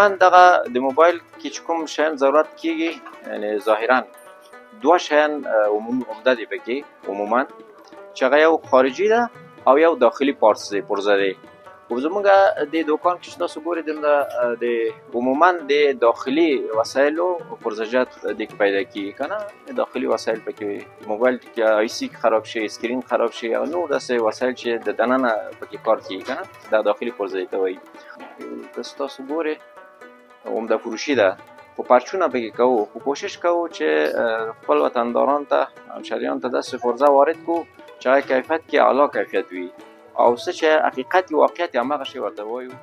عموما دغه د موبایل کې چې کوم شیان ضرورت کېږي، یعنې ظاهرا دوه شیان عمده دي پکې عموما، چې هغه یو خارجي ده او یو داخلي پرزه دی. خو زموږ د دوکان کې چې تاسو ګورئ د عموما د داخلي وسایلو پرزجات د کې پیدا کېږي که نه، داخلي وسایل پکې موبایل کې آی سی خراب شي، سکرین خراب شي او نور داسې وسایل چې د دننه پکې کار کېږي که نه، دا داخلي پرزه ته وایي. که تاسو ګورئ عمده فروشي ده، خو پرچونه پکې کوو، خو کوشش کوو چې خپل وطنداران ته همشریان ته داسې پرزه وارد کړو چې هغه کیفیت کې اعلی کیفیت وي، او څه چې حقیقت واقعیت همغه شی ورته وایو.